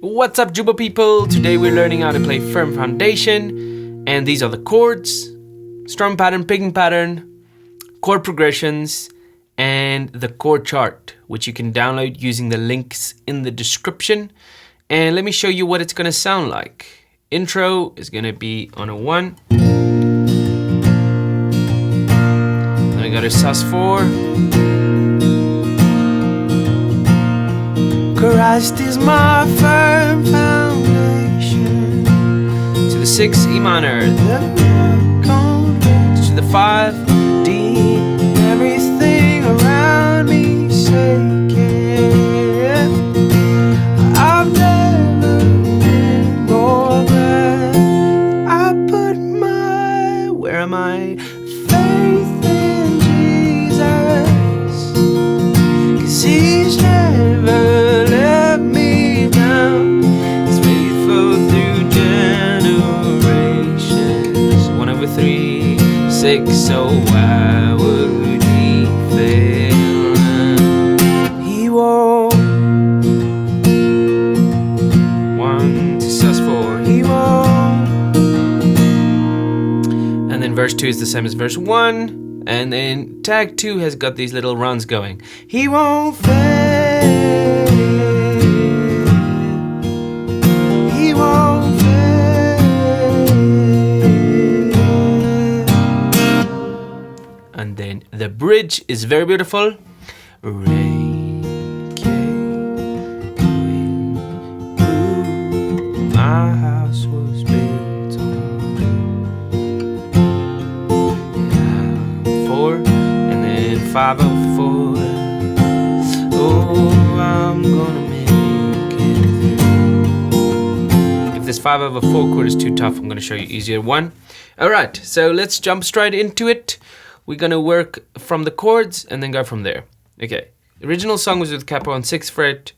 What's up, Jooba people? Today we're learning how to play firm foundation, and these are the chords, strum pattern, picking pattern, chord progressions, and the chord chart, which you can download using the links in the description. And let me show you what it's going to sound like. Intro is going to be on a 1. Then we got a sus4. Christ is my firm foundation. To the 6 E minor, to the 5 D. Everything around me shaking. I've never been more glad I put my, where am I? Faith in Jesus. 'Cause he's never so why would he fail? He won't. 1 to sus4, he won't. And then verse 2 is the same as verse 1. And then tag 2 has got these little runs going. He won't fail. He won't fail. And then the bridge is very beautiful. Rain came, wind blew, my house was built on 4, and then 5 over 4. Oh, I'm gonna make it through. If this 5 over 4 chord is too tough, I'm gonna show you easier one. Alright, so let's jump straight into it. We're gonna work from the chords and then go from there. Okay, the original song was with capo on 6th fret,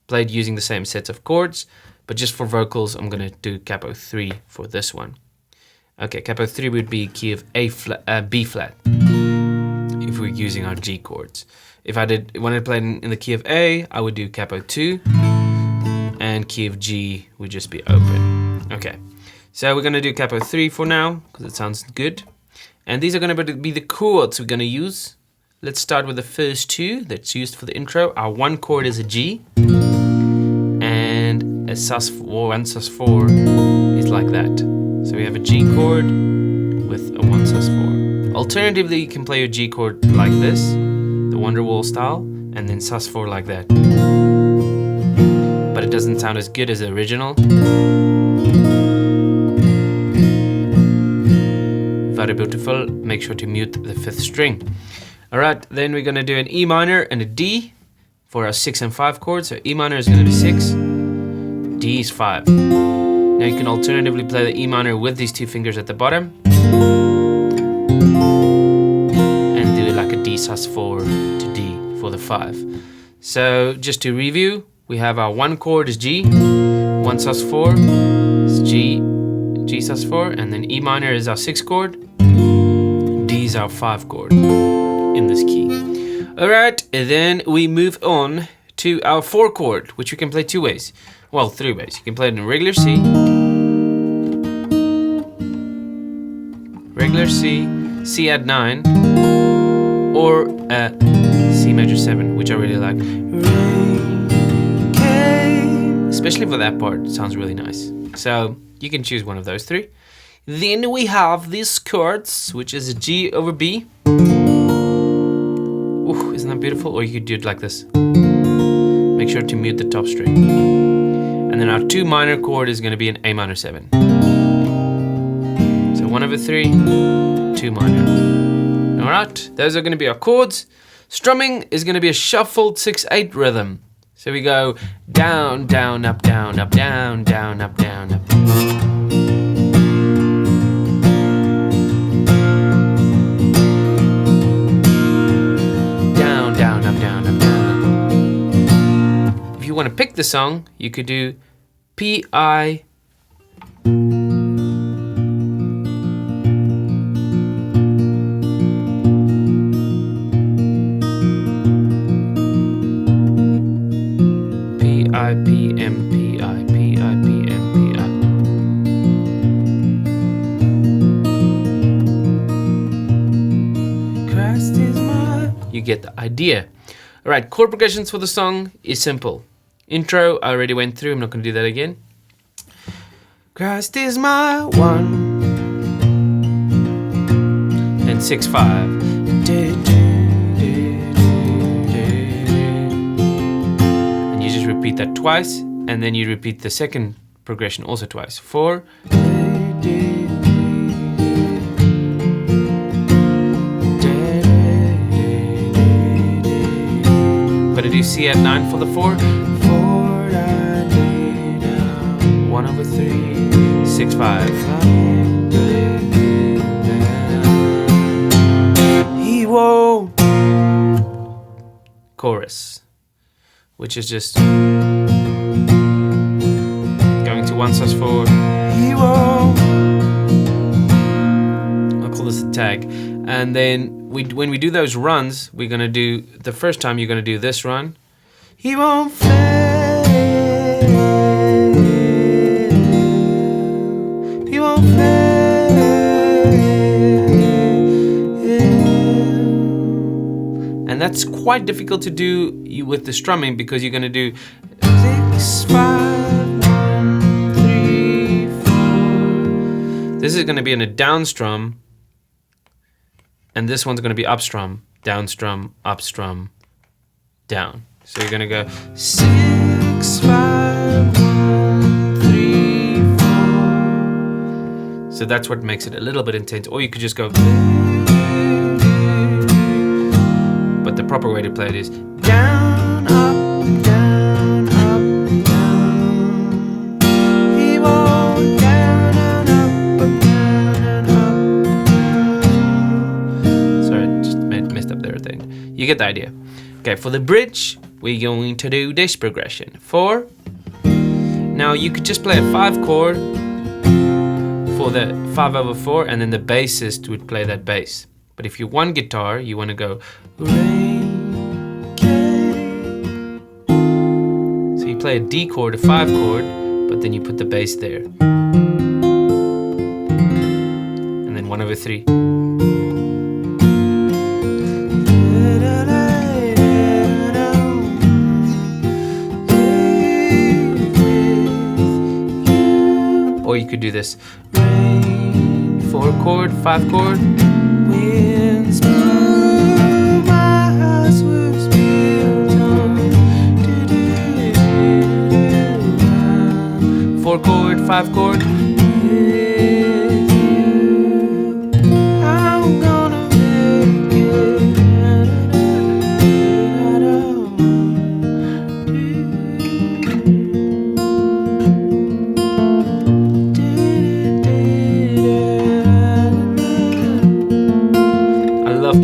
played using the same sets of chords, but just for vocals, I'm gonna do capo 3 for this one. Okay, capo 3 would be key of B flat, if we're using our G chords. If I did, when I played in the key of A, I would do capo 2, and key of G would just be open. Okay, so we're gonna do capo 3 for now, because it sounds good. And these are going to be the chords we're going to use. Let's start with the first 2 that's used for the intro. Our 1 chord is a G, and a sus4, 1 sus4 is like that. So we have a G chord with a 1 sus4. Alternatively, you can play your G chord like this, the Wonderwall style, and then sus4 like that. But it doesn't sound as good as the original. Very beautiful. Make sure to mute the 5th string. Alright, then we're gonna do an E minor and a D for our 6 and 5 chords. So E minor is gonna be 6, D is 5. Now you can alternatively play the E minor with these 2 fingers at the bottom and do it like a D sus4 to D for the 5. So just to review, we have our 1 chord is G, 1 sus4 is G, G sus4, and then E minor is our 6th chord, D is our 5 chord in this key. Alright, and then we move on to our 4 chord, which we can play 2 ways. Well, 3 ways. You can play it in regular C, C add 9, or C major 7, which I really like. Rain came. Especially for that part, it sounds really nice. So you can choose one of those 3. Then we have these chords, which is a G over B. Ooh, isn't that beautiful? Or you could do it like this. Make sure to mute the top string. And then our 2 minor chord is going to be an A minor 7. So 1 over 3, 2 minor. Alright, those are going to be our chords. Strumming is going to be a shuffled 6/8 rhythm. So we go down, down, up, down, up, down, down, up, down, up. Down, down, up, down, up, down. If you want to pick the song, you could do P-I. P-I-P-M-P-I-P. get the idea. All right, chord progressions for the song is simple. Intro, I already went through. I'm not going to do that again. Christ is my one. And 6/5. And you just repeat that twice, and then you repeat the second progression also twice. 4. But do C at 9 for the 4. 1/3. 6/5. He won't. Chorus, which is just going to 1/4. He won't. I'll call this a tag. And then when we do those runs, we're gonna do the first time. You're gonna do this run. He won't fail. He won't fail. And that's quite difficult to do with the strumming, because you're gonna do 6, 5, 1, 3, 4. This is gonna be in a down strum. And this one's going to be up strum, down strum, up strum, down. So you're going to go 6, 5, 1, 3, 4. So that's what makes it a little bit intense. Or you could just go. But the proper way to play it is down, up, down, up, down. He won't down and up, down and up. Sorry, just messed up there at the end. You get the idea. Okay, for the bridge, we're going to do this progression. 4. Now you could just play a 5 chord for the 5/4, and then the bassist would play that bass. But if you one guitar, you want to go rain came. So you play a D chord, a 5 chord, but then you put the bass there. And then 1/3. Or you could do this. Rain, 4 chord, 5 chord. Winds blew, my house was built on. 4 chord, 5 chord. With you, I'm gonna make it.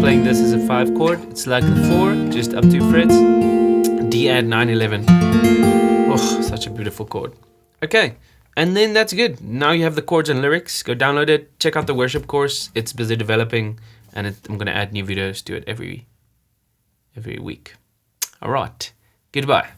Playing this as a 5 chord. It's like the 4, just up 2 frets. D add 9, 11. Oh, such a beautiful chord. Okay, and then that's good. Now you have the chords and lyrics. Go download it. Check out the worship course. It's busy developing, and I'm gonna add new videos to it every week. All right, goodbye.